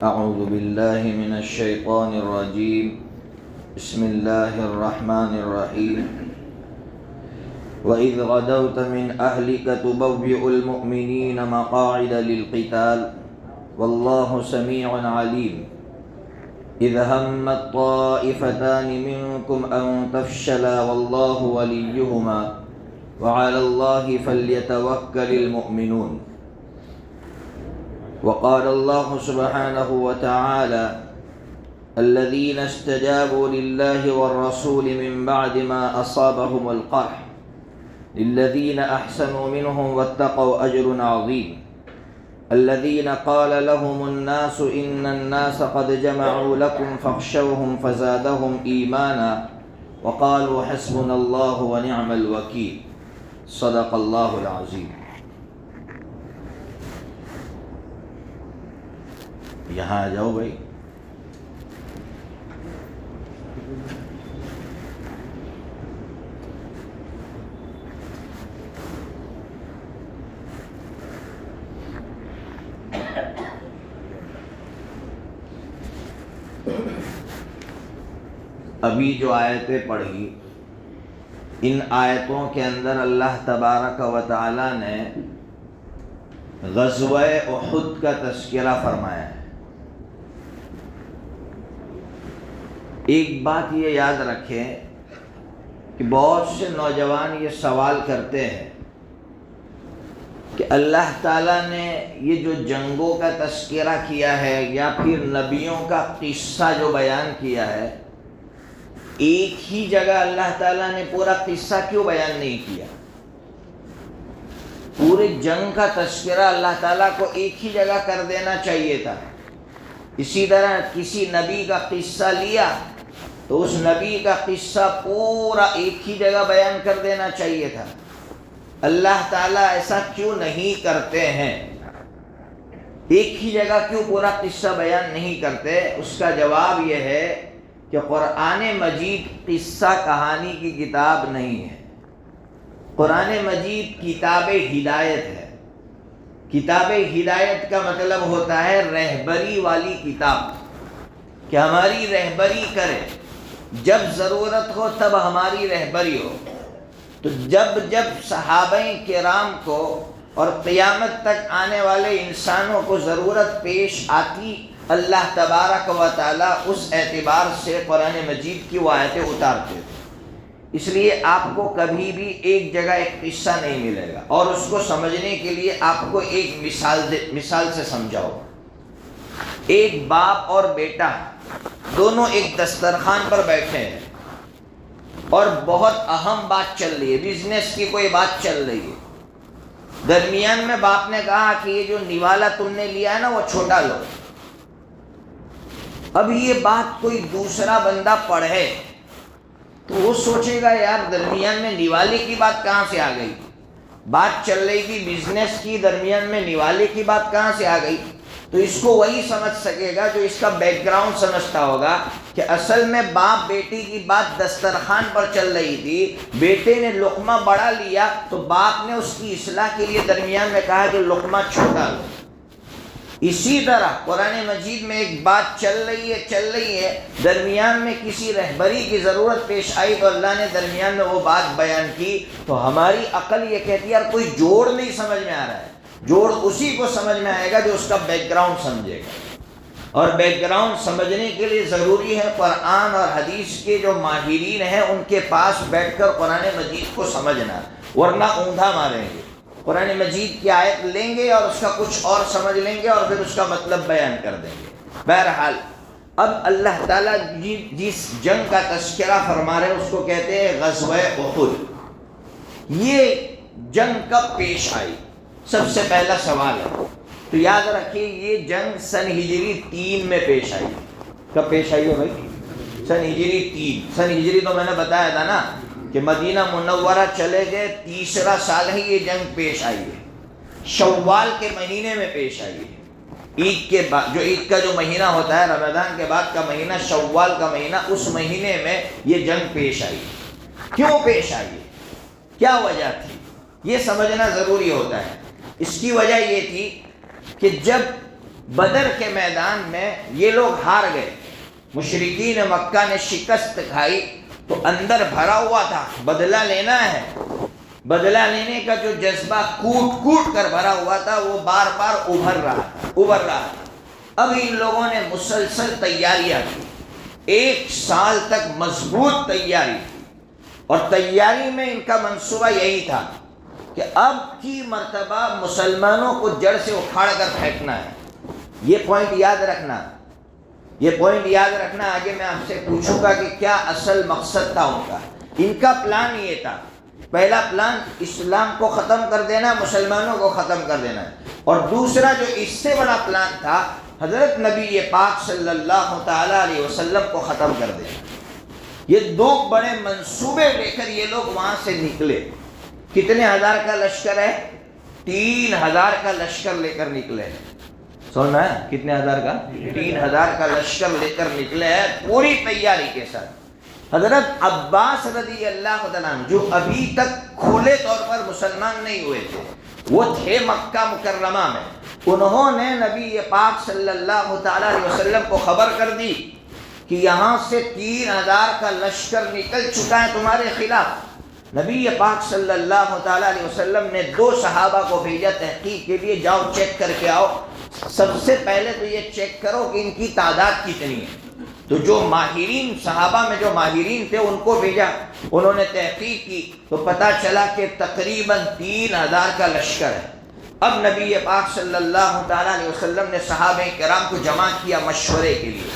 اعوذ باللہ من الشیطان الرجیم بسم اللہ الرحمن الرحیم وَإِذْ غَدَوْتَ مِنْ أَهْلِكَ تُبَوِّئُ الْمُؤْمِنِينَ مَقَاعِدَ لِلْقِتَالِ وَاللَّهُ سَمِيعٌ عَلِيمٌ إِذْ هَمَّتْ طَائِفَتَانِ مِنْكُمْ أَنْ تَفْشَلَا وَاللَّهُ وَلِيُّهُمَا وَعَلَى اللَّهِ فَلْيَتَوَكَّلِ الْمُؤْمِنُونَ وقال الله سبحانه وتعالى الذين استجابوا لله والرسول من بعد ما أصابهم القرح للذين أحسنوا منهم واتقوا أجر عظيم الذين قال لهم الناس إن الناس قد جمعوا لكم فاخشوهم فزادهم إيمانا وقالوا حسبنا الله ونعم الوكيل صدق الله العظيم. یہاں آ جاؤ بھائی. ابھی جو آیتیں پڑھی ان آیتوں کے اندر اللہ تبارک و تعالی نے غزوہ احد کا تذکرہ فرمایا ہے. ایک بات یہ یاد رکھیں کہ بہت سے نوجوان یہ سوال کرتے ہیں کہ اللہ تعالیٰ نے یہ جو جنگوں کا تذکرہ کیا ہے یا پھر نبیوں کا قصہ جو بیان کیا ہے ایک ہی جگہ اللہ تعالیٰ نے پورا قصہ کیوں بیان نہیں کیا؟ پورے جنگ کا تذکرہ اللہ تعالیٰ کو ایک ہی جگہ کر دینا چاہیے تھا. اسی طرح کسی نبی کا قصہ لیا تو اس نبی کا قصہ پورا ایک ہی جگہ بیان کر دینا چاہیے تھا. اللہ تعالیٰ ایسا کیوں نہیں کرتے ہیں؟ ایک ہی جگہ کیوں پورا قصہ بیان نہیں کرتے؟ اس کا جواب یہ ہے کہ قرآن مجید قصہ کہانی کی کتاب نہیں ہے. قرآن مجید کتاب ہدایت ہے. کتاب ہدایت کا مطلب ہوتا ہے رہبری والی کتاب، کہ ہماری رہبری کرے، جب ضرورت ہو تب ہماری رہبری ہو. تو جب صحابہ کرام کو اور قیامت تک آنے والے انسانوں کو ضرورت پیش آتی اللہ تبارک و تعالیٰ اس اعتبار سے قرآن مجید کی وہ آیتیں اتارتے تھے. اس لیے آپ کو کبھی بھی ایک جگہ ایک قصہ نہیں ملے گا، اور اس کو سمجھنے کے لیے آپ کو ایک مثال سے سمجھاؤ. ایک باپ اور بیٹا دونوں ایک دسترخوان پر بیٹھے ہیں اور بہت اہم بات چل رہی ہے، بزنس کی کوئی بات چل رہی ہے. درمیان میں باپ نے کہا کہ یہ جو نوالا تم نے لیا ہے نا وہ چھوٹا لو. اب یہ بات کوئی دوسرا بندہ پڑھے تو وہ سوچے گا یار درمیان میں نوالے کی بات کہاں سے آ گئی؟ بات چل رہی تھی بزنس کی، درمیان میں نوالے کی بات کہاں سے آ گئی؟ تو اس کو وہی سمجھ سکے گا جو اس کا بیک گراؤنڈ سمجھتا ہوگا کہ اصل میں باپ بیٹی کی بات دسترخوان پر چل رہی تھی، بیٹے نے لقمہ بڑا لیا تو باپ نے اس کی اصلاح کے لیے درمیان میں کہا کہ لقمہ چھوٹا لو. اسی طرح قرآن مجید میں ایک بات چل رہی ہے درمیان میں کسی رہبری کی ضرورت پیش آئی تو اللہ نے درمیان میں وہ بات بیان کی. تو ہماری عقل یہ کہتی ہے یار کوئی جوڑ نہیں سمجھ میں آ رہا ہے. جوڑ اسی کو سمجھ میں آئے گا جو اس کا بیک گراؤنڈ سمجھے گا، اور بیک گراؤنڈ سمجھنے کے لیے ضروری ہے قرآن اور حدیث کے جو ماہرین ہیں ان کے پاس بیٹھ کر قرآن مجید کو سمجھنا، ورنہ اونھا ماریں گے. قرآن مجید کی آیت لیں گے اور اس کا کچھ اور سمجھ لیں گے اور پھر اس کا مطلب بیان کر دیں گے. بہرحال اب اللہ تعالیٰ جس جنگ کا تذکرہ فرما رہے ہیں اس کو کہتے ہیں غزوہ احد. یہ جنگ کب پیش آئی؟ سب سے پہلا سوال ہے تو یاد رکھیے یہ جنگ سن ہجری 3 میں پیش آئی. کب پیش آئی ہے بھائی؟ سن ہجری 3. سن ہجری تو میں نے بتایا تھا نا کہ مدینہ منورہ چلے گئے، تیسرا سال ہے یہ جنگ پیش آئی ہے. شوال کے مہینے میں پیش آئی ہے. عید کے بعد عید کا جو مہینہ ہوتا ہے رمضان کے بعد کا مہینہ، شوال کا مہینہ، اس مہینے میں یہ جنگ پیش آئی. کیوں پیش آئی؟ کیا وجہ تھی؟ یہ سمجھنا ضروری ہوتا ہے. اس کی وجہ یہ تھی کہ جب بدر کے میدان میں یہ لوگ ہار گئے، مشرکین مکہ نے شکست کھائی تو اندر بھرا ہوا تھا بدلہ لینا ہے، بدلہ لینے کا جو جذبہ کوٹ کوٹ کر بھرا ہوا تھا وہ بار بار ابھر رہا تھا۔ اب ان لوگوں نے مسلسل تیاریاں کی، 1 سال تک مضبوط تیاری کی، اور تیاری میں ان کا منصوبہ یہی تھا کہ اب کی مرتبہ مسلمانوں کو جڑ سے اکھاڑ کر پھینکنا ہے۔ یہ پوائنٹ یاد رکھنا، یہ پوائنٹ یاد رکھنا۔ آگے میں آپ سے پوچھوں گا کہ کیا اصل مقصد تھا ان کا۔ ان کا پلان یہ تھا، پہلا پلان اسلام کو ختم کر دینا، مسلمانوں کو ختم کر دینا ہے، اور دوسرا جو اس سے بڑا پلان تھا حضرت نبی پاک صلی اللہ تعالی علیہ وسلم کو ختم کر دینا۔ یہ 2 بڑے منصوبے لے کر یہ لوگ وہاں سے نکلے۔ کتنے ہزار کا لشکر ہے؟ 3000 کا لشکر لے کر نکلے۔ سننا ہے کتنے ہزار کا؟ 3000 کا لشکر لے کر نکلے ہیں پوری تیاری کے ساتھ۔ حضرت عباس رضی اللہ عنہ جو ابھی تک کھلے طور پر مسلمان نہیں ہوئے تھے، وہ تھے مکہ مکرمہ میں، انہوں نے نبی پاک صلی اللہ تعالی علیہ وسلم کو خبر کر دی کہ یہاں سے 3000 کا لشکر نکل چکا ہے تمہارے خلاف۔ نبی پاک صلی اللہ تعالی علیہ وسلم نے 2 صحابہ کو بھیجا تحقیق کے لیے، جاؤ چیک کر کے آؤ، سب سے پہلے تو یہ چیک کرو کہ ان کی تعداد کتنی ہے۔ تو جو ماہرین صحابہ میں جو ماہرین تھے ان کو بھیجا، انہوں نے تحقیق کی تو پتہ چلا کہ تقریباً 3000 کا لشکر ہے۔ اب نبی پاک صلی اللہ تعالیٰ علیہ وسلم نے صحابہ کرام کو جمع کیا مشورے کے لیے،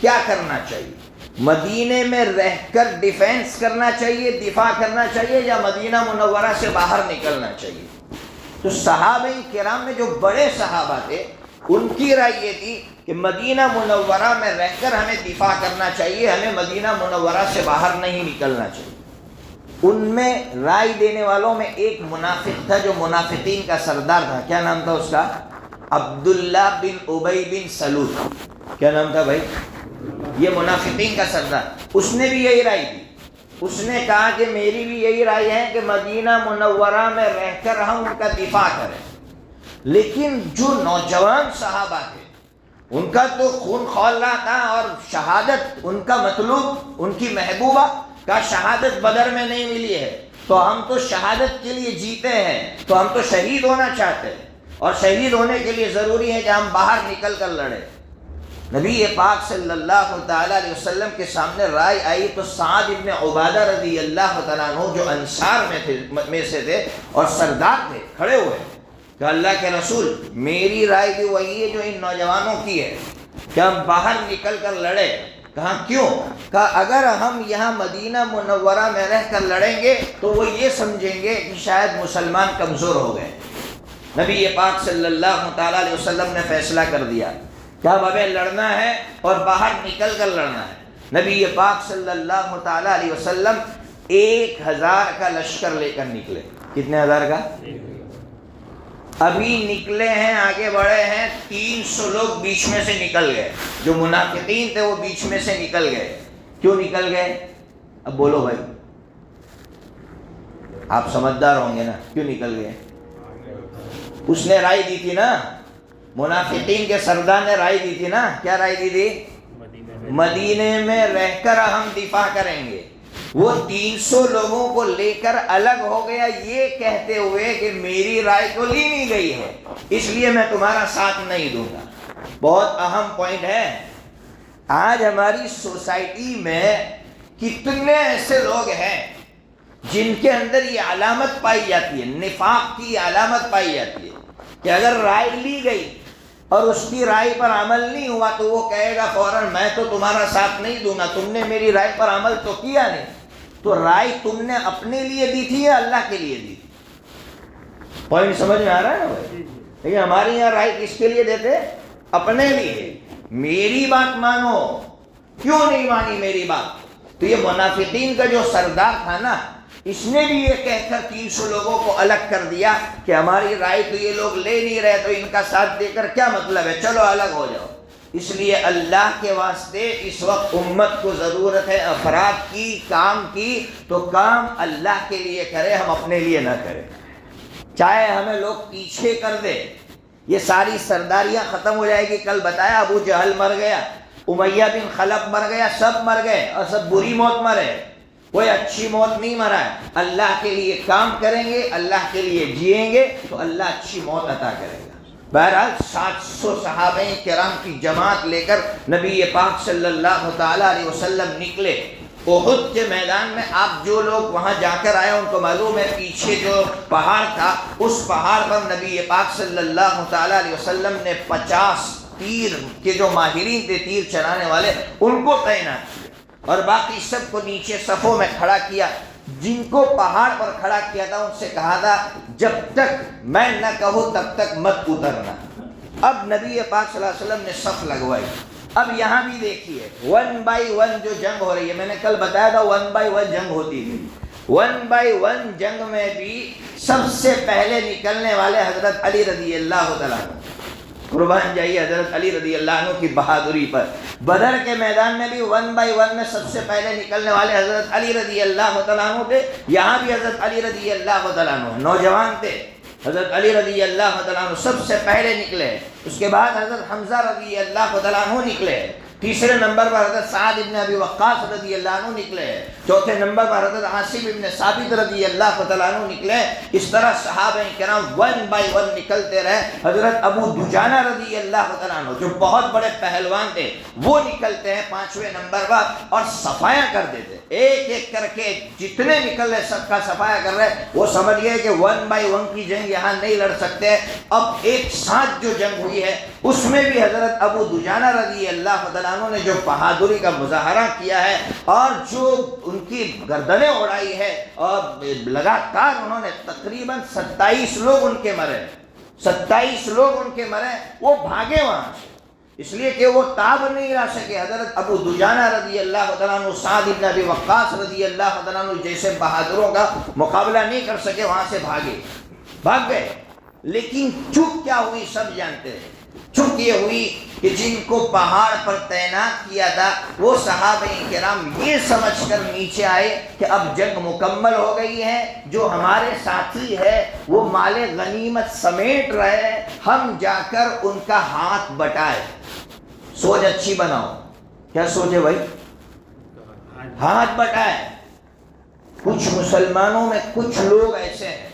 کیا کرنا چاہیے؟ مدینے میں رہ کر ڈیفینس کرنا چاہیے، دفاع کرنا چاہیے، یا مدینہ منورہ سے باہر نکلنا چاہیے؟ تو صحابہ کرام میں جو بڑے صحابہ تھے ان کی رائے یہ تھی کہ مدینہ منورہ میں رہ کر ہمیں دفاع کرنا چاہیے، ہمیں مدینہ منورہ سے باہر نہیں نکلنا چاہیے۔ ان میں رائے دینے والوں میں ایک منافق تھا جو منافقین کا سردار تھا، کیا نام تھا اس کا؟ عبداللہ بن ابی بن سلول۔ کیا نام تھا بھائی؟ یہ منافقین کا سردار، اس نے بھی یہی رائے دی۔ اس نے کہا کہ میری بھی یہی رائے ہے کہ مدینہ منورہ میں رہ کر ہم ان کا دفاع کریں۔ لیکن جو نوجوان صحابہ تھے ان کا تو خون کھول رہا تھا، اور شہادت ان کا مطلوب، ان کی محبوبہ کا شہادت بدر میں نہیں ملی ہے، تو ہم تو شہادت کے لیے جیتے ہیں، تو ہم تو شہید ہونا چاہتے ہیں، اور شہید ہونے کے لیے ضروری ہے کہ ہم باہر نکل کر لڑیں۔ نبی پاک صلی اللہ تعالیٰ علیہ وسلم کے سامنے رائے آئی تو سعد ابن عبادہ رضی اللہ تعالیٰ عنہ جو انصار میں سے تھے اور سردار تھے، کھڑے ہوئے کہ اللہ کے رسول، میری رائے بھی وہی ہے جو ان نوجوانوں کی ہے کہ ہم باہر نکل کر لڑے۔ کہا کیوں؟ کہا اگر ہم یہاں مدینہ منورہ میں رہ کر لڑیں گے تو وہ یہ سمجھیں گے کہ شاید مسلمان کمزور ہو گئے۔ نبی پاک صلی اللہ تعالیٰ علیہ وسلم نے فیصلہ کر دیا کہ اب ہمیں لڑنا ہے اور باہر نکل کر لڑنا ہے۔ نبی پاک صلی اللہ تعالیٰ علیہ وسلم 1000 کا لشکر لے کر نکلے۔ کتنے ہزار کا؟ ابھی نکلے ہیں، آگے بڑھے ہیں، 300 لوگ بیچ میں سے نکل گئے، جو منافقین تھے وہ بیچ میں سے نکل گئے۔ کیوں نکل گئے؟ اب بولو بھائی، آپ سمجھدار ہوں گے نا، کیوں نکل گئے؟ اس نے رائے دی تھی نا، منافقین کے سردار نے رائے دی تھی نا، کیا رائے دی تھی؟ مدینے میں رہ کر ہم دفاع کریں گے۔ وہ 300 لوگوں کو لے کر الگ ہو گیا یہ کہتے ہوئے کہ میری رائے تو لی نہیں گئی ہے، اس لیے میں تمہارا ساتھ نہیں دوں گا۔ بہت اہم پوائنٹ ہے۔ آج ہماری سوسائٹی میں کتنے ایسے لوگ ہیں جن کے اندر یہ علامت پائی جاتی ہے، نفاق کی علامت پائی جاتی ہے کہ اگر رائے لی گئی اور اس کی رائے پر عمل نہیں ہوا تو وہ کہے گا فوراً میں تو تمہارا ساتھ نہیں دوں گا، تم نے میری رائے پر عمل تو کیا نہیں۔ تو رائے تم نے اپنے لیے دی تھی یا اللہ کے لیے دی تھی؟ پوائنٹ سمجھ میں آ رہا ہے نا بھائی؟ لیکن ہمارے یہاں رائے کس کے لیے دیتے؟ اپنے لیے۔ میری بات مانو، کیوں نہیں مانی میری بات؟ تو یہ منافقین کا جو سردار تھا نا، اس نے بھی یہ کہہ کر 300 لوگوں کو الگ کر دیا کہ ہماری رائے تو یہ لوگ لے نہیں رہے، تو ان کا ساتھ دے کر کیا مطلب ہے، چلو الگ ہو جاؤ۔ اس لیے اللہ کے واسطے اس وقت امت کو ضرورت ہے افراد کی، کام کی تو کام اللہ کے لیے کرے، ہم اپنے لیے نہ کریں۔ چاہے ہمیں لوگ پیچھے کر دے یہ ساری سرداریاں ختم ہو جائے گی. کل بتایا ابو جہل مر گیا, امیہ بن خلف مر گیا, سب مر گئے اور سب بری موت مرے, کوئی اچھی موت نہیں مرا ہے. اللہ کے لیے کام کریں گے, اللہ کے لیے جئیں گے تو اللہ اچھی موت عطا کرے گا. بہرحال 700 صحابہ کرام کی جماعت لے کر نبی پاک صلی اللہ تعالی علیہ وسلم نکلے. احد کے میدان میں آپ جو لوگ وہاں جا کر آئے ان کو معلوم ہے پیچھے جو پہاڑ تھا اس پہاڑ پر نبی پاک صلی اللہ تعالی علیہ وسلم نے 50 تیر کے جو ماہرین تھے تیر چلانے والے ان کو تعینات کیا اور باقی سب کو نیچے صفوں میں کھڑا کیا. جن کو پہاڑ پر کھڑا کیا تھا ان سے کہا تھا جب تک میں نہ کہوں تب تک مت اترنا. اب نبی پاک صلی اللہ علیہ وسلم نے صف لگوائی. اب یہاں بھی دیکھیے 1 بائی 1 جو جنگ ہو رہی ہے, میں نے کل بتایا تھا 1 بائی 1 جنگ ہوتی تھی. 1 بائی 1 جنگ میں بھی سب سے پہلے نکلنے والے حضرت علی رضی اللہ تعالیٰ عنہ. قربان جائیے حضرت علی رضی اللہ عنہ کی بہادری پر. بدر کے میدان میں بھی 1 بائی 1 میں سب سے پہلے نکلنے والے حضرت علی رضی اللہ تعالیٰ عنہ تھے. یہاں بھی حضرت علی رضی اللہ تعالیٰ عنہ نوجوان تھے. حضرت علی رضی اللہ تعالیٰ عنہ سب سے پہلے نکلے. اس کے بعد حضرت حمزہ رضی اللہ تعالیٰ عنہ نکلے. تیسرے نمبر پر حضرت سعد ابن ابی وقاص رضی اللہ عنہ نکلے. چوتھے نمبر پر حضرت عاصم ابن ثابت رضی اللہ تعالیٰ عنہ نکلے. اس طرح صحابہ کرام 1 بائی 1 نکلتے رہے. حضرت ابو دجانہ رضی اللہ تعالیٰ عنہ جو بہت بڑے پہلوان تھے وہ نکلتے ہیں 5ویں نمبر پر اور صفایا کر دیتے. ایک ایک کر کے جتنے نکل رہے سب کا صفایا کر رہے. وہ سمجھ گئے کہ 1 بائی 1 کی جنگ یہاں نہیں لڑ سکتے. اب ایک ساتھ جو جنگ ہوئی ہے اس میں بھی حضرت ابو دجانہ رضی اللہ تعالیٰ عنہ نے جو بہادری کا مظاہرہ کیا ہے اور جو ان کی گردنیں اڑائی ہے اور لگاتار انہوں نے تقریباً 27 لوگ ان کے مرے. 27 لوگ ان کے مرے. وہ بھاگے وہاں سے اس لیے کہ وہ تاب نہیں لا سکے. حضرت ابو دجانہ رضی اللہ تعالیٰ عنہ, سعد ابن ابی وقاص رضی اللہ تعالیٰ عنہ جیسے بہادروں کا مقابلہ نہیں کر سکے, وہاں سے بھاگ گئے. لیکن چپ کیا ہوئی سب جانتے ہیں. چپ یہ ہوئی کہ جن کو پہاڑ پر تعینات کیا تھا وہ صحابہ کرام یہ سمجھ کر نیچے آئے کہ اب جنگ مکمل ہو گئی ہے. جو ہمارے ساتھی ہے وہ مال غنیمت سمیٹ رہے, ہم جا کر ان کا ہاتھ بٹائے. سوچ اچھی بناؤ. کیا سوچے بھائی؟ ہاتھ بٹائے. کچھ مسلمانوں میں کچھ لوگ ایسے ہیں,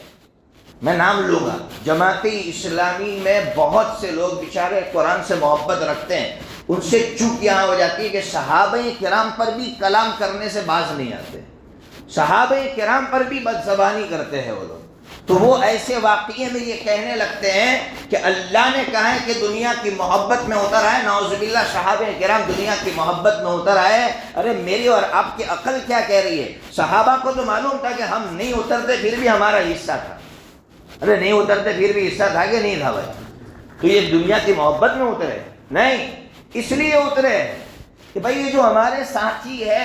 میں نام لوں گا, جماعت اسلامی میں بہت سے لوگ بیچارے قرآن سے محبت رکھتے ہیں. ان سے چوک یہاں ہو جاتی ہے کہ صحابہ کرام پر بھی کلام کرنے سے باز نہیں آتے. صحابہ کرام پر بھی بدزبانی کرتے ہیں وہ لوگ. تو وہ ایسے واقعے میں یہ کہنے لگتے ہیں کہ اللہ نے کہا ہے کہ دنیا کی محبت میں اتر آئے. نعوذ باللہ صحابہ کرام دنیا کی محبت میں اتر آئے. ارے میری اور آپ کی عقل کیا کہہ رہی ہے؟ صحابہ کو تو معلوم تھا کہ ہم نہیں اترتے پھر بھی ہمارا حصہ تھا. ارے نہیں اترتے پھر بھی حصہ تھا کہ نہیں تھا بھائی؟ تو یہ دنیا کی محبت میں اترے نہیں, اس لیے اترے کہ بھائی یہ جو ہمارے ساتھی ہے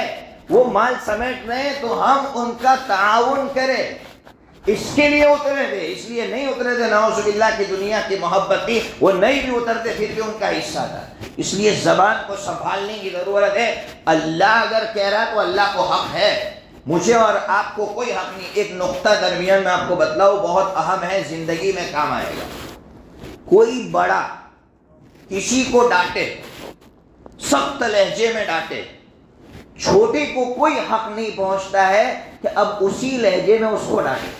وہ مال سمیٹ رہے ہیں تو ہم ان کا تعاون کریں, اس کے لیے اترے تھے. اس لیے نہیں اترے تھے نعوذ باللہ کی دنیا کی محبت تھی. وہ نہیں بھی اترتے پھر بھی ان کا حصہ تھا. اس لیے زبان کو سنبھالنے کی ضرورت ہے. اللہ اگر کہہ رہا ہے تو اللہ کو حق ہے, مجھے اور آپ کو کوئی حق نہیں. ایک نقطہ درمیان میں آپ کو بتلاؤ, بہت اہم ہے, زندگی میں کام آئے گا. کوئی بڑا کسی کو ڈانٹے, سخت لہجے میں ڈانٹے, چھوٹے کو کوئی حق نہیں پہنچتا ہے کہ اب اسی لہجے میں اس کو ڈانٹے.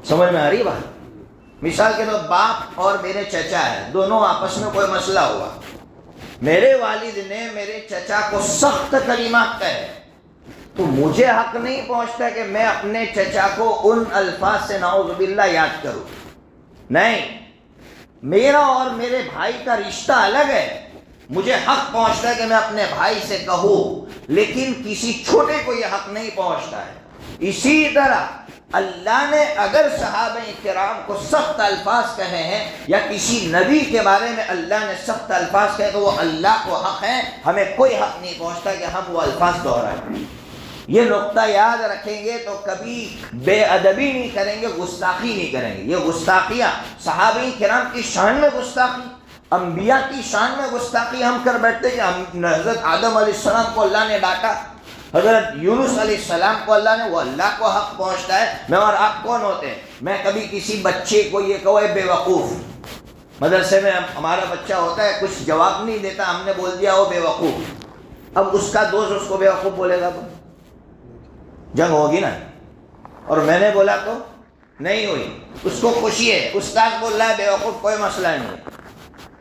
سمجھ میں آ رہی بات؟ مثال کے طور باپ اور میرے چچا ہے, دونوں آپس میں کوئی مسئلہ ہوا. میرے والد نے میرے چچا کو سخت کلمات کہے تو مجھے حق نہیں پہنچتا کہ میں اپنے چچا کو ان الفاظ سے نعوذ باللہ یاد کروں. نہیں, میرا اور میرے بھائی کا رشتہ الگ ہے. مجھے حق پہنچتا ہے کہ میں اپنے بھائی سے کہوں, لیکن کسی چھوٹے کو یہ حق نہیں پہنچتا ہے. اسی طرح اللہ نے اگر صحابہ کرام کو سخت الفاظ کہے ہیں یا کسی نبی کے بارے میں اللہ نے سخت الفاظ کہے تو وہ اللہ کو حق ہے, ہمیں کوئی حق نہیں پہنچتا کہ ہم وہ الفاظ دہرائیں. یہ نقطہ یاد رکھیں گے تو کبھی بے ادبی نہیں کریں گے, گستاخی نہیں کریں گے. یہ گستاخیاں صحابہ کرام کی شان میں گستاخی, انبیاء کی شان میں گستاخی ہم کر بیٹھتے کہ ہم حضرت آدم علیہ السلام کو اللہ نے ڈانٹا, حضرت یونس علیہ السلام کو اللہ نے, وہ اللہ کو حق پہنچتا ہے. میں اور آپ کون ہوتے ہیں؟ میں کبھی کسی بچے کو یہ کہوں اے بے وقوف, مدرسے میں ہمارا بچہ ہوتا ہے، کچھ جواب نہیں دیتا، ہم نے بول دیا وہ بے وقوف، اب اس کا دوست اس کو بے وقوف بولے گا تو جنگ ہوگی نا. اور میں نے بولا تو نہیں ہوئی، اس کو خوشی ہے، استاد بول رہا ہے بے وقوف، کوئی مسئلہ نہیں ہے.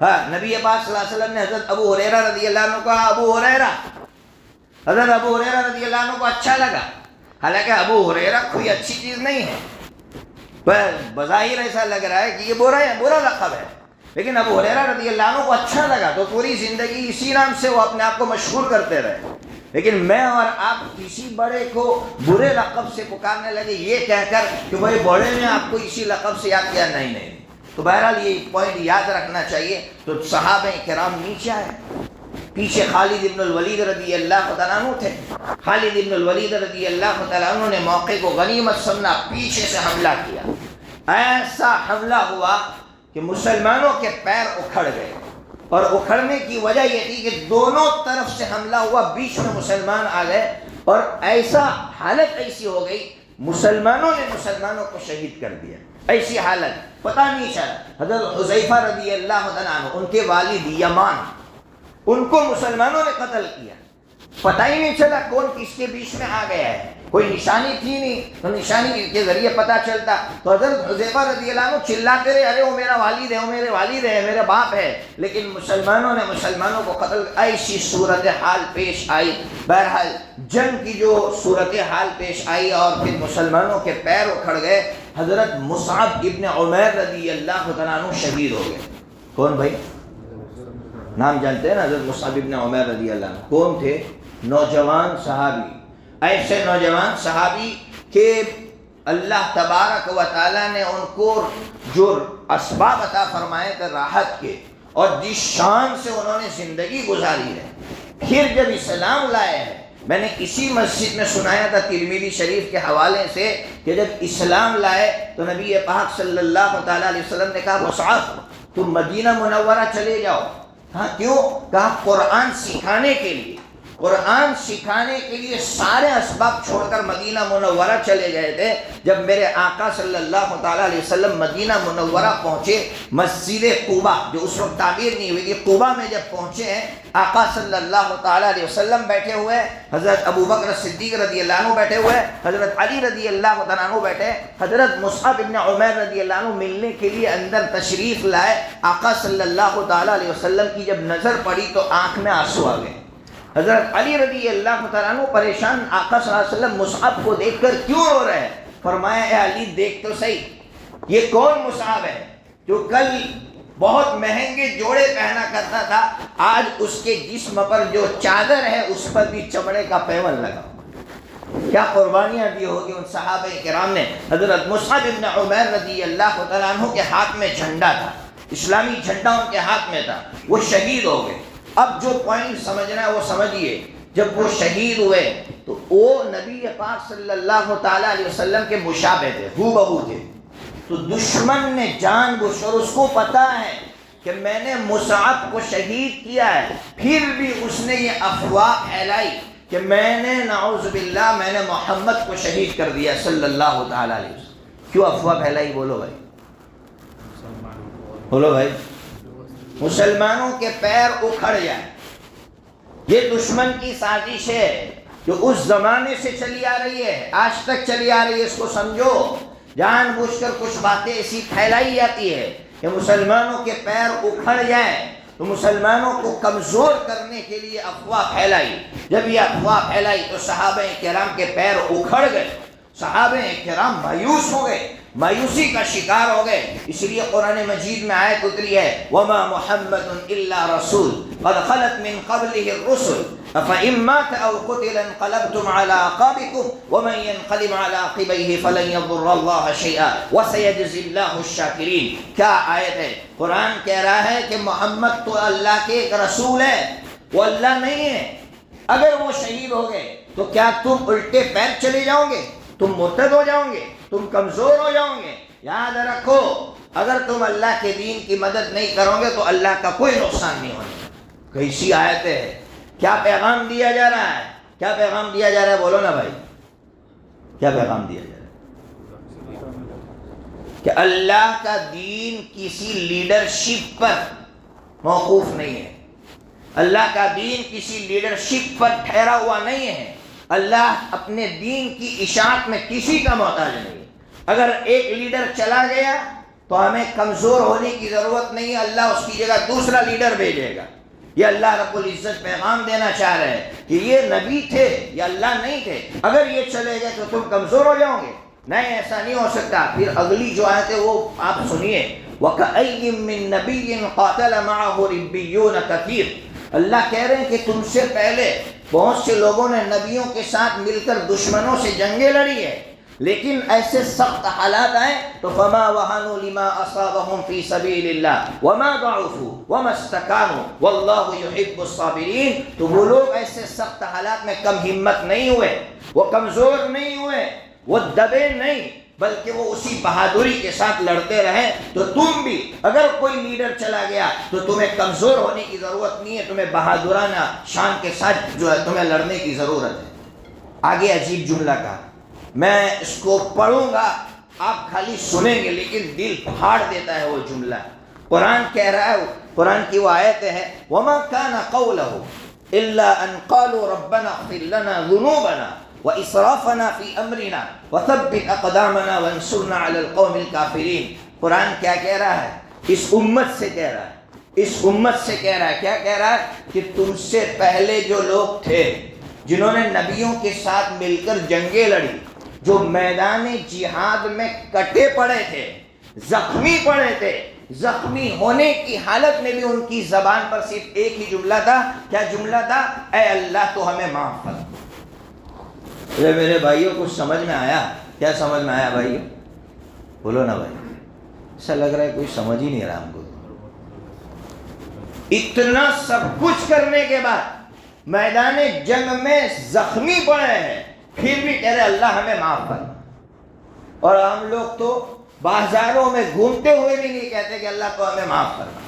ہاں، نبی پاک صلی اللہ علیہ وسلم نے حضرت ابو ہریرہ رضی اللہ عنہ کو کہا ابو ہریرہ، حضرت ابو ہریرہ رضی اللہ عنہ کو اچھا لگا، حالانکہ ابو ہریرہ کوئی اچھی چیز نہیں ہے، بظاہر ایسا لگ رہا ہے کہ یہ برا لقب ہے، لیکن ابو ہریرہ رضی اللہ عنہ کو اچھا لگا تو پوری زندگی اسی نام سے وہ اپنے آپ کو مشہور کرتے رہے. لیکن میں اور آپ کسی بڑے کو برے لقب سے پکارنے لگے یہ کہہ کر کہ بھائی بڑے نے آپ کو اسی لقب سے یاد کیا، نہیں. تو بہرحال یہ پوائنٹ یاد رکھنا چاہیے. تو صحابہ کرام نیچے آئے، پیچھے خالد ابن الولید رضی اللہ تعالیٰ عنہ تھے. خالد ابن الولید رضی اللہ تعالیٰ عنہ نے موقع کو غنیمت سمجھا، پیچھے سے حملہ کیا. ایسا حملہ ہوا کہ مسلمانوں کے پیر اکھڑ گئے، اور اکھڑنے کی وجہ یہ تھی کہ دونوں طرف سے حملہ ہوا، بیچ میں مسلمان آ گئے، اور ایسا حالت ایسی ہو گئی مسلمانوں نے مسلمانوں کو شہید کر دیا. ایسی حالت پتہ نہیں چلا. حضرت حذیفہ رضی اللہ عنہ، ان کے والد یمان، ان کو مسلمانوں نے قتل کیا، پتہ ہی نہیں چلا کون کس کے بیچ میں آ گیا ہے، کوئی نشانی تھی نہیں، تو نشانی کے ذریعے پتہ چلتا. تو حضرت حذیفہ رضی اللہ عنہ چلاتے رہے، ارے وہ میرا والد ہے، وہ میرے والد ہے، میرا باپ ہے، لیکن مسلمانوں نے مسلمانوں کو قتل. ایسی صورتحال پیش آئی. بہرحال جنگ کی جو صورتحال پیش آئی اور پھر مسلمانوں کے پیر اکھڑ گئے. حضرت مصعب ابن عمیر رضی اللہ تعالیٰ عنہ شہید ہو گئے. کون بھائی؟ نام جانتے ہیں نا، حضرت مصعب ابن عمیر رضی اللہ عنہ. کون تھے؟ نوجوان صحابی، ایسے نوجوان صحابی کہ اللہ تبارک و تعالیٰ نے ان کو جو اسباب عطا فرمائے تھے راحت کے، اور جس شان سے انہوں نے زندگی گزاری ہے. پھر جب اسلام لائے ہیں، میں نے اسی مسجد میں سنایا تھا ترمذی شریف کے حوالے سے کہ جب اسلام لائے تو نبی پاک صلی اللہ تعالیٰ علیہ وسلم نے کہا مصعب تم مدینہ منورہ چلے جاؤ. ہاں کیوں؟ کہا قرآن سکھانے کے لیے. قرآن سکھانے کے لیے سارے اسباب چھوڑ کر مدینہ منورہ چلے گئے تھے. جب میرے آقا صلی اللہ تعالیٰ علیہ وسلم مدینہ منورہ پہنچے، مسجد قباء جو اس وقت تعمیر نہیں ہوئی تھی، قباء میں جب پہنچے ہیں، آقا صلی اللہ تعالیٰ علیہ وسلم بیٹھے ہوئے، حضرت ابو بکر صدیق رضی اللہ عنہ بیٹھے ہوئے، حضرت علی رضی اللہ تعالیٰ عنہ بیٹھے، حضرت مصعب ابن عمیر رضی اللہ عنہ ملنے کے لیے اندر تشریف لائے. آقا صلی اللہ تعالیٰ علیہ وسلم کی جب نظر پڑی تو آنکھ میں آنسو آ گئے. حضرت علی رضی اللہ تعالیٰ عنہ پریشان، آقا صلی اللہ علیہ وسلم مصعب کو دیکھ کر کیوں رو رہے ہیں؟ فرمایا اے علی دیکھ تو صحیح، یہ کون مصعب ہے جو کل بہت مہنگے جوڑے پہنا کرتا تھا، آج اس کے جسم پر جو چادر ہے اس پر بھی چمڑے کا پیون لگا. کیا قربانیاں دی ہوگی ان صحابہ کرام نے. حضرت مصعب ابن عمیر رضی اللہ تعالیٰ عنہ کے ہاتھ میں جھنڈا تھا، اسلامی جھنڈا ان کے ہاتھ میں تھا، وہ شہید ہو گئے. اب جو پوائنٹ سمجھنا ہے وہ سمجھیے. جب وہ شہید ہوئے تو وہ نبی پاک صلی اللہ تعالیٰ علیہ وسلم کے مشابہ تھے، ہو بہو تھے. تو دشمن نے جان بوجھ کر، اس کو پتا ہے کہ میں نے مصعب کو شہید کیا ہے، پھر بھی اس نے یہ افواہ پھیلائی کہ میں نے نعوذ باللہ میں نے محمد کو شہید کر دیا صلی اللہ تعالیٰ علیہ وسلم. کیوں افواہ پھیلائی؟ بولو بھائی، بولو بھائی. مسلمانوں کے پیر اکھڑ جائیں، یہ دشمن کی سازش ہے جو اس زمانے سے چلی آ رہی ہے، آج تک چلی آ رہی ہے. اس کو سمجھو. جان بوجھ کر کچھ باتیں ایسی پھیلائی جاتی ہے کہ مسلمانوں کے پیر اکھڑ جائیں، تو مسلمانوں کو کمزور کرنے کے لیے افواہ پھیلائی. جب یہ افواہ پھیلائی تو صحابہ کرام کے پیر اکھڑ گئے، صحابہ کرام مایوس ہو گئے، مایوسی کا شکار ہو گئے. اس لیے قرآن مجید میں آیت اتری ہے وَمَا مُحَمَّدٌ إِلَّا رَسُولٌ قَدْ خَلَتْ مِن قَبْلِهِ الرُّسُلُ أَفَإِن مَّاتَ أَوْ قُتِلَ انقلبتم عَلَىٰ أَعْقَابِكُمْ وَمَن يَنقلب عَلَىٰ عَقِبَيْهِ فَلَن يَضُرَّ اللَّهَ شَيْئًا وَسَيَجْزِي اللَّهُ الشَّاكِرِينَ. کیا آیت ہے؟ قرآن کہہ رہا ہے کہ محمد تو اللہ کے ایک رسول ہے، وہ اللہ نہیں ہے. اگر وہ شہید ہو گئے تو کیا تم الٹے پیر چلے جاؤ گے؟ تم مرتد ہو جاؤ گے؟ تم کمزور ہو جاؤ گے؟ یاد رکھو، اگر تم اللہ کے دین کی مدد نہیں کرو گے تو اللہ کا کوئی نقصان نہیں ہوگا. کیسی آیت ہے؟ کیا پیغام دیا جا رہا ہے؟ کیا پیغام دیا جا رہا ہے؟ بولو نا بھائی، کیا پیغام دیا جا رہا ہے؟ کہ اللہ کا دین کسی لیڈرشپ پر موقوف نہیں ہے، اللہ کا دین کسی لیڈرشپ پر ٹھہرا ہوا نہیں ہے، اللہ اپنے دین کی اشاعت میں کسی کا محتاج نہیں ہے۔ اگر ایک لیڈر چلا گیا تو ہمیں کمزور ہونے کی ضرورت نہیں ہے، اللہ اس کی جگہ دوسرا لیڈر بھیجے گا۔ یہ اللہ رب العزت پیغام دینا چاہ رہے ہیں کہ یہ نبی تھے یا اللہ نہیں تھے، اگر یہ چلے گئے تو تم کمزور ہو جاؤ گے، نہیں ایسا نہیں ہو سکتا۔ پھر اگلی جو آیت ہے وہ آپ سنیے، وَكَأَيٍّ مِّن نَبِيٍّ قَاتَلَ مَعَهُ رِبِّيُّونَ كَثِيرٌ، اللہ کہہ رہے ہیں کہ تم سے پہلے بہت سے لوگوں نے نبیوں کے ساتھ مل کر دشمنوں سے جنگیں لڑی ہے، لیکن ایسے سخت حالات آئے تو فما وہنوا لما اصابهم فی سبیل اللہ وما ضعفوا وما استکانوا واللہ یحب الصابرین، تو وہ لوگ ایسے سخت حالات میں کم ہمت نہیں ہوئے، وہ کمزور نہیں ہوئے، وہ دبے نہیں، بلکہ وہ اسی بہادری کے ساتھ لڑتے رہے۔ تو تم بھی اگر کوئی لیڈر چلا گیا تو تمہیں کمزور ہونے کی ضرورت نہیں ہے، تمہیں بہادرانہ شان کے ساتھ جو ہے تمہیں لڑنے کی ضرورت ہے۔ آگے عجیب جملہ کا، میں اس کو پڑھوں گا، آپ خالی سنیں گے لیکن دل پھاڑ دیتا ہے وہ جملہ۔ قرآن کہہ رہا ہے، قرآن کی وہ آیت ہے، وَمَا كَانَ قَوْلَهُ إِلَّا أَن قَالُوا رَبَّنَا اغْفِرْ لَنَا ذُنُوبَنَا وَإِسْرَافَنَا فِي أَمْرِنَا وَثَبِّتْ أَقْدَامَنَا وَانصُرْنَا عَلَى الْقَوْمِ الْكَافِرِينَ۔ قرآن کیا کہہ رہا ہے؟ اس امت سے کہہ رہا ہے، اس امت سے کہہ رہا ہے، کیا کہہ رہا ہے؟ کہ تم سے پہلے جو لوگ تھے جنہوں نے نبیوں کے ساتھ مل کر جنگیں لڑی، جو میدان جہاد میں کٹے پڑے تھے، زخمی پڑے تھے، زخمی ہونے کی حالت میں بھی ان کی زبان پر صرف ایک ہی جملہ تھا، کیا جملہ تھا؟ اے اللہ تو ہمیں معاف کر۔ میرے بھائیوں کچھ سمجھ میں آیا؟ کیا سمجھ میں آیا بھائیوں؟ بولو نا بھائی، ایسا لگ رہا ہے کوئی سمجھ ہی نہیں رہا ہم کو۔ اتنا سب کچھ کرنے کے بعد میدان جنگ میں زخمی پڑے ہیں، پھر بھی کہہ رہے اللہ ہمیں معاف کر۔ اور ہم لوگ تو بازاروں میں گھومتے ہوئے بھی نہیں کہتے کہ اللہ تو ہمیں معاف کرنا،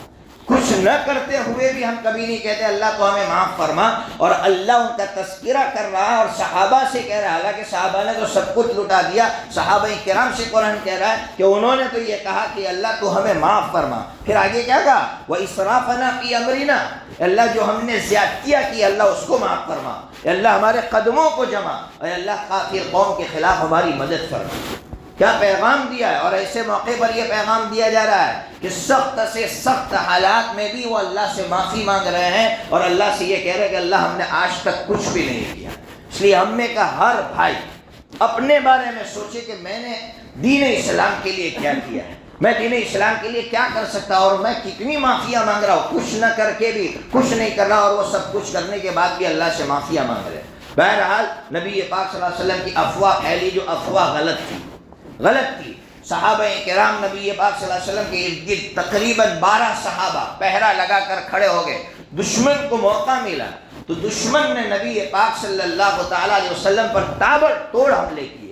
کچھ نہ کرتے ہوئے بھی ہم کبھی نہیں کہتے اللہ تو ہمیں معاف فرما، اور اللہ ان کا تذکرہ کر رہا ہے اور صحابہ سے کہہ رہا ہے، حالانکہ صحابہ نے تو سب کچھ لٹا دیا، صحابہ کرام سے قرآن کہہ رہا ہے کہ انہوں نے تو یہ کہا کہ اللہ تو ہمیں معاف فرما۔ پھر آگے کیا کہا؟ وَإِسْرَافَنَا فِي أَمْرِنَا، اللہ جو ہم نے زیادتیاں کی اللہ اس کو معاف فرما، اے اللہ ہمارے قدموں کو جما، اے اللہ کافر قوم کے خلاف ہماری مدد فرما۔ کیا پیغام دیا ہے، اور ایسے موقع پر یہ پیغام دیا جا رہا ہے کہ سخت سے سخت حالات میں بھی وہ اللہ سے معافی مانگ رہے ہیں، اور اللہ سے یہ کہہ رہے ہیں کہ اللہ ہم نے آج تک کچھ بھی نہیں کیا۔ اس لیے ہم میں کا ہر بھائی اپنے بارے میں سوچے کہ میں نے دین اسلام کے لیے کیا کیا ہے، میں دین اسلام کے لیے کیا کر سکتا ہوں، اور میں کتنی معافیاں مانگ رہا ہوں، کچھ نہ کر کے بھی کچھ نہیں کر رہا، اور وہ سب کچھ کرنے کے بعد بھی اللہ سے معافیاں مانگ رہے ہیں۔ بہرحال نبی پاک صلی اللہ علیہ وسلم کی افواہ پھیلی، جو افواہ غلط تھی، صحابہ کرام نبی پاک صلی اللہ علیہ وسلم کے ارد گرد تقریباً 12 صحابہ پہرا لگا کر کھڑے ہو گئے۔ دشمن کو موقع ملا تو دشمن نے نبی پاک صلی اللہ تعالیٰ علیہ وسلم پر تابڑ توڑ حملے کیے۔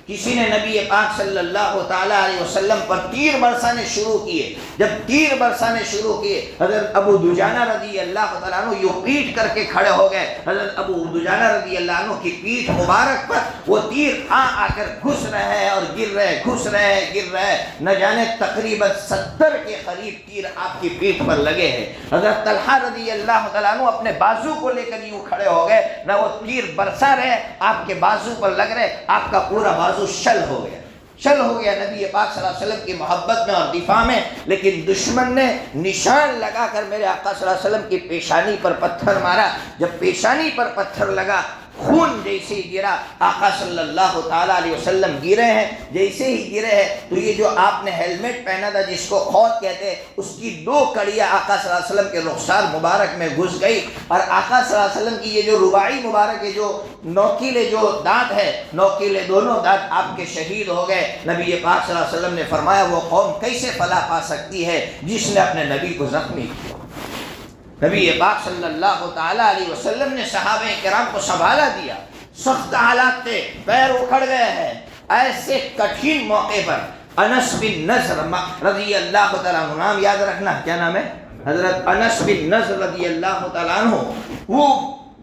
کسی نے نبی پاک صلی اللہ تعالیٰ علیہ وسلم پر تیر برسانے شروع کیے۔ جب تیر برسانے شروع کیے، حضرت ابو دجانہ رضی اللہ تعالیٰ عنہ یوں پیٹھ کر کے کھڑے ہو گئے۔ حضرت ابو دجانہ رضی اللہ عنہ کی پیٹھ مبارک پر وہ تیر آ کر گھس رہے ہیں اور گر رہے، گھس رہے ہیں، گر رہے ہیں، نہ جانے تقریباً 70 کے قریب تیر آپ کی پیٹھ پر لگے ہیں۔ حضرت طلحہ رضی اللہ تعالیٰ عنہ اپنے بازو کو لے کر یوں کھڑے ہو گئے، نہ وہ تیر برسا رہے، آپ کے بازو پر لگ رہے، آپ کا پورا بازو شل ہو گیا، شل ہو گیا نبی پاک صلی اللہ علیہ وسلم کی محبت میں اور دفاع میں۔ لیکن دشمن نے نشان لگا کر میرے آقا صلی اللہ علیہ وسلم کی پیشانی پر پتھر مارا۔ جب پیشانی پر پتھر لگا، خون جیسے ہی گرا، آقا صلی اللہ تعالیٰ علیہ وسلم گرے ہیں۔ جیسے ہی گرے ہیں تو یہ جو آپ نے ہیلمٹ پہنا تھا جس کو خوت کہتے ہیں، اس کی 2 کڑیاں آقا صلی اللہ علیہ وسلم کے رخسار مبارک میں گھس گئی، اور آقا صلی اللہ علیہ وسلم کی یہ جو رباعی مبارک ہے، جو نوکیلے جو دانت ہے، نوکیلے دونوں دانت آپ کے شہید ہو گئے۔ نبی پاک صلی اللہ علیہ وسلم نے فرمایا وہ قوم کیسے فلاح پا سکتی ہے جس نے اپنے نبی کو زخمی کیا۔ نبی پاک صلی اللہ تعالیٰ علیہ وسلم نے صحابہ کرام کو سنبھالا دیا، سخت حالات تھے، پیر اکھڑ گئے ہیں، ایسے کٹھن موقع پر انس بن نضر رضی اللہ تعالیٰ عنہ، نام یاد رکھنا، کیا نام ہے؟ حضرت انس بن نضر رضی اللہ تعالیٰ عنہ، وہ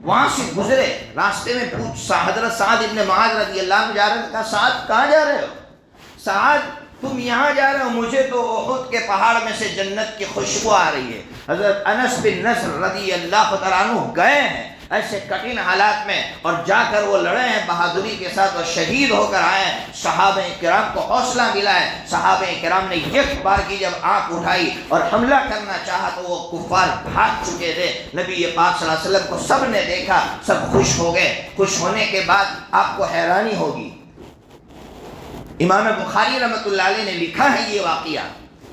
وہاں سے گزرے، راستے میں حضرت سعد ابن معاذ رضی اللہ عنہ جا رہے تھے، کہا سعد کہاں جا رہے ہو؟ سعد تم یہاں جا رہے ہو، مجھے تو احد کے پہاڑ میں سے جنت کی خوشبو آ رہی ہے۔ حضرت انس بن نصر رضی اللہ تعالیٰ عنہ گئے ہیں ایسے کٹھن حالات میں، اور جا کر وہ لڑے ہیں بہادری کے ساتھ اور شہید ہو کر آئے ہیں۔ صحابہ کرام کو حوصلہ ملا ہے۔ صحابہ کرام نے ایک بار کی جب آنکھ اٹھائی اور حملہ کرنا چاہا تو وہ کفار بھاگ چکے تھے۔ نبی پاک صلی اللہ علیہ وسلم کو سب نے دیکھا، سب خوش ہو گئے۔ خوش ہونے کے بعد آپ کو حیرانی ہوگی، امام بخاری رحمۃ اللہ علیہ نے لکھا ہے یہ واقعہ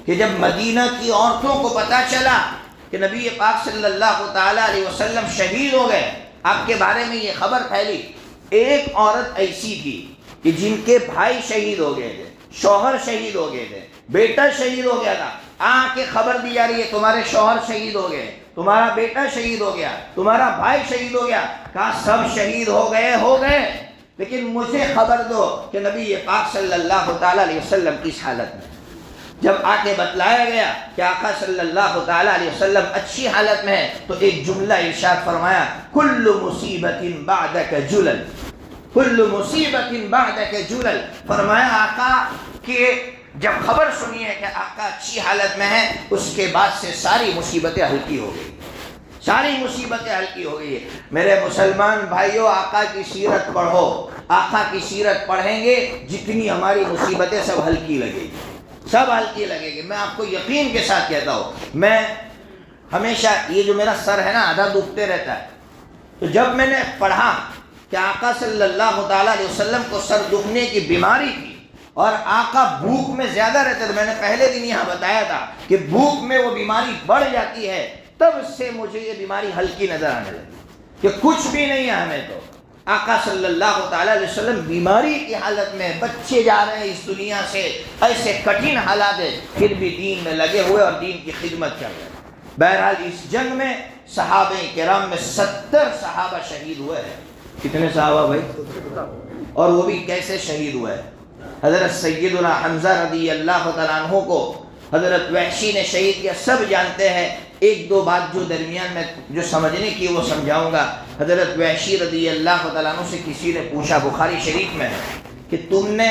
کہ جب مدینہ کی عورتوں کو پتہ چلا کہ نبی پاک صلی اللہ تعالیٰ علیہ وسلم شہید ہو گئے، آپ کے بارے میں یہ خبر پھیلی۔ ایک عورت ایسی تھی کہ جن کے بھائی شہید ہو گئے تھے، شوہر شہید ہو گئے تھے، بیٹا شہید ہو گیا تھا، آ کے خبر دی جا رہی ہے تمہارے شوہر شہید ہو گئے، تمہارا بیٹا شہید ہو گیا، تمہارا بھائی شہید ہو گیا۔ کہا سب شہید ہو گئے، لیکن مجھے خبر دو کہ نبی پاک صلی اللہ تعالیٰ علیہ وسلم کس حالت میں۔ جب آ کے بتلایا گیا کہ آقا صلی اللہ تعالیٰ علیہ وسلم اچھی حالت میں ہے تو ایک جملہ ارشاد فرمایا، کل مصیبت بعدک جلل، کل مصیبت بعدک جلل۔ فرمایا آقا کہ جب خبر سنی ہے کہ آقا اچھی حالت میں ہے، اس کے بعد سے ساری مصیبتیں ہلکی ہو گئی، ساری مصیبتیں ہلکی ہو گئی۔ میرے مسلمان بھائیوں، آقا کی سیرت پڑھو، آقا کی سیرت پڑھیں گے جتنی ہماری مصیبتیں سب ہلکی لگے گی، سب ہلکی لگے گی۔ میں آپ کو یقین کے ساتھ کہتا ہوں، میں ہمیشہ یہ جو میرا سر ہے نا آدھا دکھتے رہتا ہے، تو جب میں نے پڑھا کہ آقا صلی اللہ تعالیٰ علیہ وسلم کو سر دکھنے کی بیماری تھی اور آقا بھوک میں زیادہ رہتے تھے، میں نے پہلے دن یہاں بتایا تھا کہ بھوک میں وہ بیماری بڑھ جاتی ہے، تب سے مجھے یہ بیماری ہلکی نظر آنے لگی کہ کچھ بھی نہیں ہے ہمیں تو۔ آقا صلی اللہ تعالیٰ علیہ وسلم بیماری کی حالت میں، بچے جا رہے ہیں اس دنیا سے، ایسے کٹھن حالات ہیں، پھر بھی دین میں لگے ہوئے اور دین کی خدمت کر رہے ہیں۔ بہرحال اس جنگ میں صحابہ کرام میں 70 صحابہ شہید ہوئے ہیں۔ کتنے صحابہ بھائی؟ اور وہ بھی کیسے شہید ہوئے ہیں؟ حضرت سیدنا حمزہ رضی اللہ تعالیٰ عنہ کو حضرت وحشی نے شہید کیا، سب جانتے ہیں۔ ایک دو بات جو درمیان میں جو سمجھنے کی وہ سمجھاؤں گا۔ حضرت وحشی رضی اللہ تعالیٰ عنہ سے کسی نے پوچھا، بخاری شریف میں ہے، کہ تم نے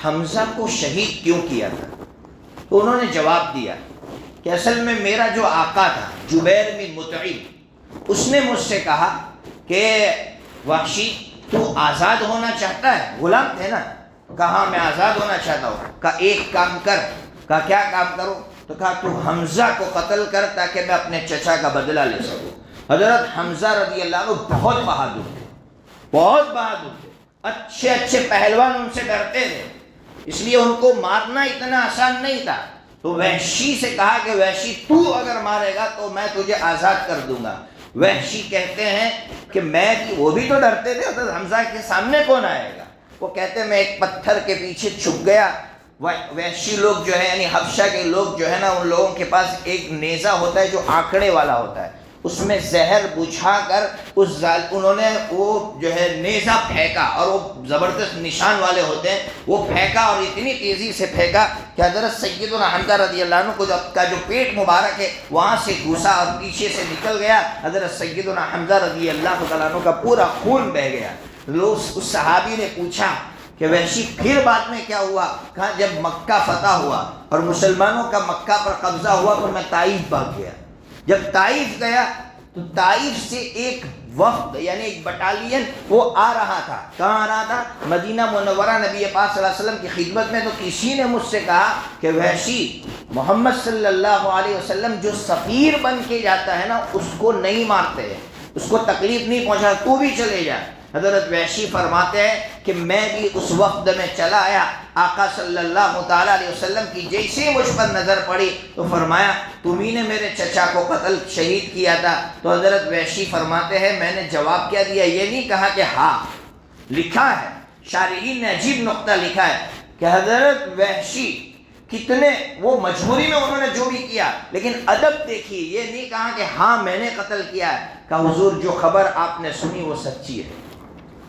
حمزہ کو شہید کیوں کیا تھا؟ تو انہوں نے جواب دیا کہ اصل میں میرا جو آقا تھا جبیر بن مطعم، اس نے مجھ سے کہا کہ وحشی تو آزاد ہونا چاہتا ہے؟ غلام تھے نا۔ کہا میں آزاد ہونا چاہتا ہوں۔ کہا ایک کام کر۔ کہا کیا کام کروں؟ تو کہا تو حمزہ کو قتل کر تاکہ میں اپنے چچا کا بدلہ لے سکوں۔ حضرت حمزہ رضی اللہ عنہ بہت بہادر تھے، بہت بہادر تھے، اچھے اچھے پہلوان ان سے ڈرتے تھے، اس لیے ان کو مارنا اتنا آسان نہیں تھا۔ تو وحشی سے کہا کہ وحشی تو اگر مارے گا تو میں تجھے آزاد کر دوں گا۔ وحشی کہتے ہیں کہ وہ بھی تو ڈرتے تھے، حضرت حمزہ کے سامنے کون آئے گا؟ وہ کہتے ہیں میں ایک پتھر کے پیچھے چھپ گیا۔ وحشی لوگ جو ہے یعنی حبشہ کے لوگ جو ہے نا، ان لوگوں کے پاس ایک نیزہ ہوتا ہے جو آنکڑے والا ہوتا ہے، اس میں زہر بجھا کر انہوں نے وہ جو ہے نیزہ پھینکا، اور وہ زبردست نشان والے ہوتے ہیں، وہ پھینکا اور اتنی تیزی سے پھینکا کہ حضرت سیدنا حمزہ رضی اللہ عنہ کا جو پیٹ مبارک ہے وہاں سے گھسا اور پیچھے سے نکل گیا۔ حضرت سیدنا حمزہ رضی اللہ تعالیٰ عنہ کا پورا خون بہہ گیا۔ اس صحابی نے پوچھا کہ وحشی پھر بعد میں کیا ہوا؟ کہا جب مکہ فتح ہوا اور مسلمانوں کا مکہ پر قبضہ ہوا تو میں طائف بھاگ گیا۔ جب طائف گیا تو طائف سے ایک وفد یعنی ایک بٹالین وہ آ رہا تھا۔ کہاں آ رہا تھا؟ مدینہ منورہ نبی پاک صلی اللہ علیہ وسلم کی خدمت میں۔ تو کسی نے مجھ سے کہا کہ وحشی محمد صلی اللہ علیہ وسلم جو سفیر بن کے جاتا ہے نا اس کو نہیں مارتے ہیں، اس کو تکلیف نہیں پہنچا، تو بھی چلے جا۔ حضرت وحشی فرماتے ہیں کہ میں بھی اس وفد میں چلا آیا۔ آقا صلی اللہ تعالیٰ علیہ وسلم کی جیسے مجھ پر نظر پڑی تو فرمایا تمہیں نے میرے چچا کو قتل شہید کیا تھا۔ تو حضرت وحشی فرماتے ہیں میں نے جواب کیا دیا، یہ نہیں کہا کہ ہاں، لکھا ہے شارحین نے عجیب نقطہ لکھا ہے کہ حضرت وحشی کتنے وہ مجبوری میں انہوں نے جو بھی کیا، لیکن ادب دیکھیے، یہ نہیں کہا کہ ہاں میں نے قتل کیا ہے، کہ حضور جو خبر آپ نے سنی وہ سچی ہے۔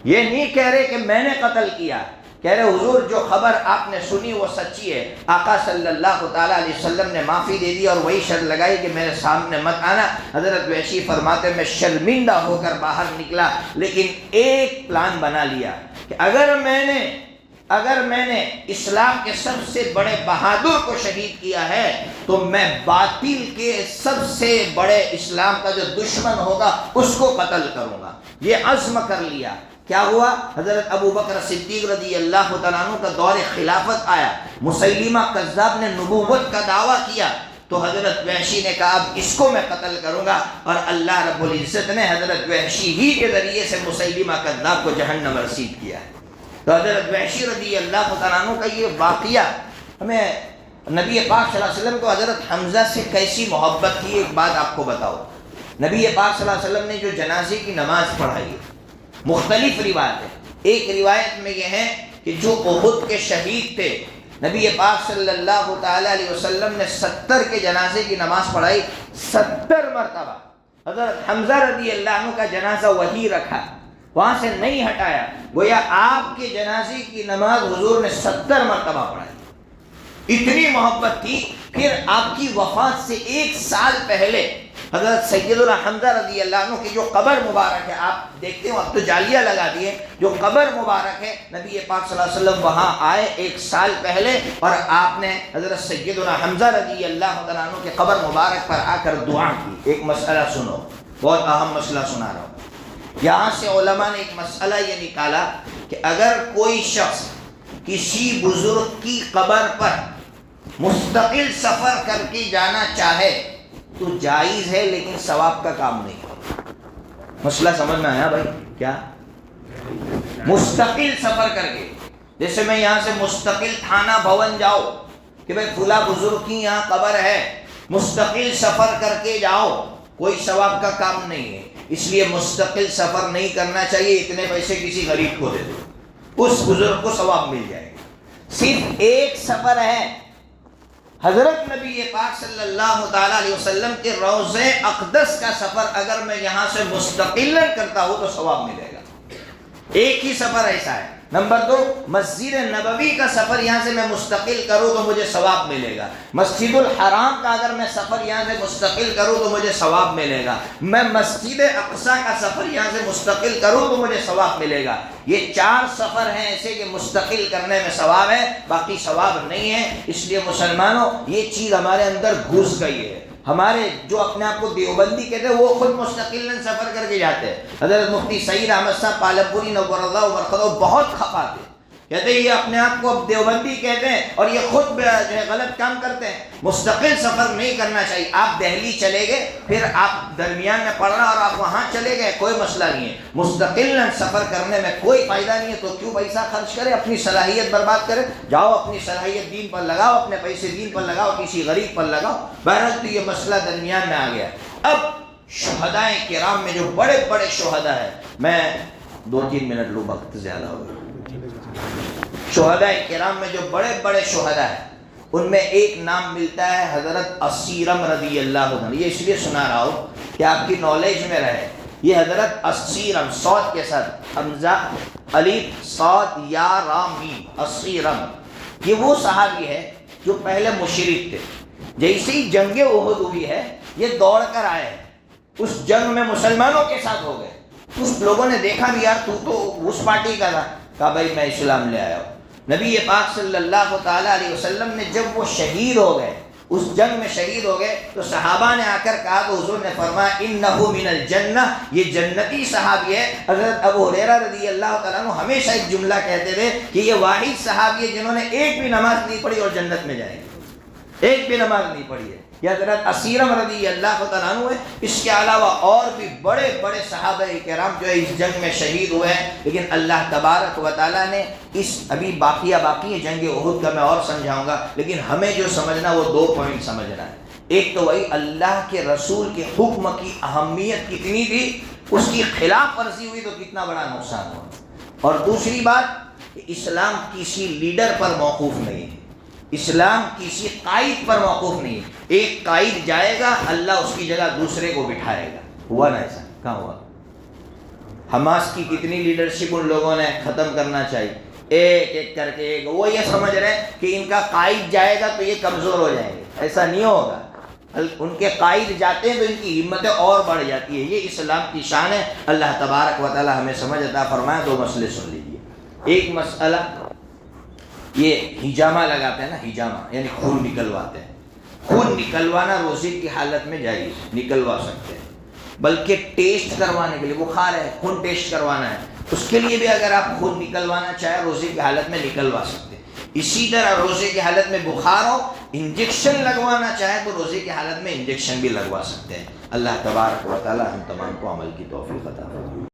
یہ نہیں کہہ رہے کہ میں نے قتل کیا، کہہ رہے حضور جو خبر آپ نے سنی وہ سچی ہے۔ آقا صلی اللہ تعالیٰ علیہ وسلم نے معافی دے دی اور وہی شرط لگائی کہ میرے سامنے مت آنا۔ حضرت وحشی فرماتے میں شرمندہ ہو کر باہر نکلا، لیکن ایک پلان بنا لیا کہ اگر میں نے اگر میں نے اسلام کے سب سے بڑے بہادر کو شہید کیا ہے تو میں باطل کے سب سے بڑے اسلام کا جو دشمن ہوگا اس کو قتل کروں گا. یہ عزم کر لیا. کیا ہوا؟ حضرت ابو بکر صدیق رضی اللہ تعالیٰ عنہ کا دور خلافت آیا. مسیلمہ کذاب نے نبوت کا دعویٰ کیا تو حضرت وحشی نے کہا اب اس کو میں قتل کروں گا، اور اللہ رب العزت نے حضرت وحشی ہی کے ذریعے سے مسیلمہ کذاب کو جہنم رسید کیا ہے. تو حضرت وحشی رضی اللہ تعالیٰ عنہ کا یہ واقعہ ہمیں نبی پاک صلی اللہ علیہ وسلم کو حضرت حمزہ سے کیسی محبت تھی. ایک بات آپ کو بتاؤ، نبی پاک صلی اللہ علیہ وسلم نے جو جنازے کی نماز پڑھائی ہے، مختلف روایت ہے. ایک روایت میں یہ ہے کہ جو احد کے شہید تھے، نبی پاک صلی اللہ تعالیٰ علیہ وسلم نے 70 کے جنازے کی نماز پڑھائی. 70 مرتبہ حضرت حمزہ رضی اللہ عنہ کا جنازہ وہی رکھا، وہاں سے نہیں ہٹایا. گویا آپ کے جنازے کی نماز حضور نے 70 مرتبہ پڑھائی. اتنی محبت تھی. پھر آپ کی وفات سے 1 سال پہلے حضرت سیدنا حمزہ رضی اللہ عنہ کی جو قبر مبارک ہے، آپ دیکھتے ہو اب تو جالیاں لگا دیے، جو قبر مبارک ہے، نبی پاک صلی اللہ علیہ وسلم وہاں آئے 1 سال پہلے، اور آپ نے حضرت سیدنا حمزہ رضی اللہ عنہ کی قبر مبارک پر آ کر دعا کی. ایک مسئلہ سنو، بہت اہم مسئلہ سنا رہا ہوں. یہاں سے علماء نے ایک مسئلہ یہ نکالا کہ اگر کوئی شخص کسی بزرگ کی قبر پر مستقل سفر کر کے جانا چاہے تو جائز ہے، لیکن ثواب کا کام نہیں. مسئلہ سمجھ میں آیا بھائی؟ کیا مستقل سفر کر کے، جیسے میں یہاں سے مستقل تھانہ بھون جاؤ کہ بھائی فلاں بزرگ کی یہاں قبر ہے، مستقل سفر کر کے جاؤ، کوئی ثواب کا کام نہیں ہے. اس لیے مستقل سفر نہیں کرنا چاہیے. اتنے پیسے کسی غریب کو دے دو، اس بزرگ کو ثواب مل جائے گا. صرف ایک سفر ہے، حضرت نبی پاک صلی اللہ تعالیٰ علیہ وسلم کے روضہ اقدس کا سفر اگر میں یہاں سے مستقل کرتا ہوں تو ثواب ملے گا. ایک ہی سفر ایسا ہے. نمبر 2، مسجد نبوی کا سفر یہاں سے میں مستقل کروں تو مجھے ثواب ملے گا. مسجد الحرام کا اگر میں سفر یہاں سے مستقل کروں تو مجھے ثواب ملے گا. میں مسجد اقصیٰ کا سفر یہاں سے مستقل کروں تو مجھے ثواب ملے گا. یہ 4 سفر ہیں ایسے کہ مستقل کرنے میں ثواب ہے، باقی ثواب نہیں ہے. اس لیے مسلمانوں یہ چیز ہمارے اندر گھس گئی ہے. ہمارے جو اپنے آپ کو دیوبندی کہتے ہیں وہ خود مستقل سفر کر کے جاتے ہیں. حضرت مفتی سعید احمد صاحب پالمپوری نور اللہ وبرکاتہ بہت خفا تھے، کہتے ہیں یہ اپنے آپ کو اب دیوبندی کہتے ہیں اور یہ خود جو ہے غلط کام کرتے ہیں. مستقل سفر نہیں کرنا چاہیے. آپ دہلی چلے گئے، پھر آپ درمیان میں پڑھنا اور آپ وہاں چلے گئے، کوئی مسئلہ نہیں ہے. مستقل سفر کرنے میں کوئی فائدہ نہیں ہے تو کیوں پیسہ خرچ کرے، اپنی صلاحیت برباد کرے. جاؤ اپنی صلاحیت دین پر لگاؤ، اپنے پیسے دین پر لگاؤ، کسی غریب پر لگاؤ. بہرحال تو یہ مسئلہ درمیان میں آ گیا. اب شہدائے کرام میں جو بڑے بڑے شہداء ہیں، میں 2-3 منٹ لوں، وقت زیادہ ہو گیا. شہداء کرام میں جو بڑے بڑے شہداء ہیں ان میں ایک نام ملتا ہے حضرت اسیرم رضی اللہ عنہ. یہ اس لیے سنا رہا ہوں کہ آپ کی نالج میں رہے. یہ حضرت اسیرم، صاد کے ساتھ حمزہ الف صاد یا رام میم، اسیرم، یہ وہ صحابی ہے جو پہلے مشرک تھے. جیسے ہی جنگ احد ہوئی ہے یہ دوڑ کر آئے ہیں، اس جنگ میں مسلمانوں کے ساتھ ہو گئے. اس لوگوں نے دیکھا بھی یار تو اس پارٹی کا تھا، کہا بھائی میں اسلام لے آیا ہوں. نبی پاک صلی اللہ تعالیٰ علیہ وسلم نے جب وہ شہید ہو گئے، اس جنگ میں شہید ہو گئے، تو صحابہ نے آ کر کہا تو حضور نے فرمایا انہ من الجنہ، یہ جنتی صحابی ہے. حضرت ابو ہریرہ رضی اللہ تعالیٰ عنہ ہمیشہ ایک جملہ کہتے تھے کہ یہ واحد صحابی ہے جنہوں نے ایک بھی نماز نہیں پڑھی اور جنت میں جائیں گے. ایک بھی نماز نہیں پڑھی ہے. یہ حضرت اسیرم رضی اللہ تعالیٰ عنہ ہے. اس کے علاوہ اور بھی بڑے بڑے صحابہ کرام جو ہے اس جنگ میں شہید ہوئے ہیں، لیکن اللہ تبارک و تعالیٰ نے اس ابھی باقی ہے جنگ احد کا میں اور سمجھاؤں گا، لیکن ہمیں جو سمجھنا وہ 2 پوائنٹ سمجھنا ہے. ایک تو وہی اللہ کے رسول کے حکم کی اہمیت کتنی تھی، اس کی خلاف ورزی ہوئی تو کتنا بڑا نقصان ہوا. اور دوسری بات کہ اسلام کسی لیڈر پر موقوف نہیں ہے، اسلام کسی قائد پر موقوف نہیں ہے. ایک قائد جائے گا، اللہ اس کی جگہ دوسرے کو بٹھائے گا. ہوا نا ایسا؟ کہاں ہوا؟ حماس کی کتنی لیڈرشپ ان لوگوں نے ختم کرنا چاہیے، ایک ایک کر کے. ایک وہ یہ سمجھ رہے ہیں کہ ان کا قائد جائے گا تو یہ کمزور ہو جائیں گے. ایسا نہیں ہوگا. ان کے قائد جاتے ہیں تو ان کی ہمتیں اور بڑھ جاتی ہے. یہ اسلام کی شان ہے. اللہ تبارک و تعالی ہمیں سمجھ عطا فرمائے. 2 مسئلے سن لیجیے. ایک مسئلہ یہ ہجامہ لگاتے ہیں نا، ہجامہ یعنی خون نکلواتے ہیں، خون نکلوانا روزے کی حالت میں جائز، نکلوا سکتے ہیں، بلکہ ٹیسٹ کروانے کے لیے، بخار ہے خون ٹیسٹ کروانا ہے، اس کے لیے بھی اگر آپ خون نکلوانا چاہیں روزے کی حالت میں نکلوا سکتے ہیں۔ اسی طرح روزے کی حالت میں بخار ہو، انجیکشن لگوانا چاہیں تو روزے کی حالت میں انجیکشن بھی لگوا سکتے ہیں۔ اللہ تبارک و تعالی ہم تمام کو عمل کی توفیق عطا فرمائے۔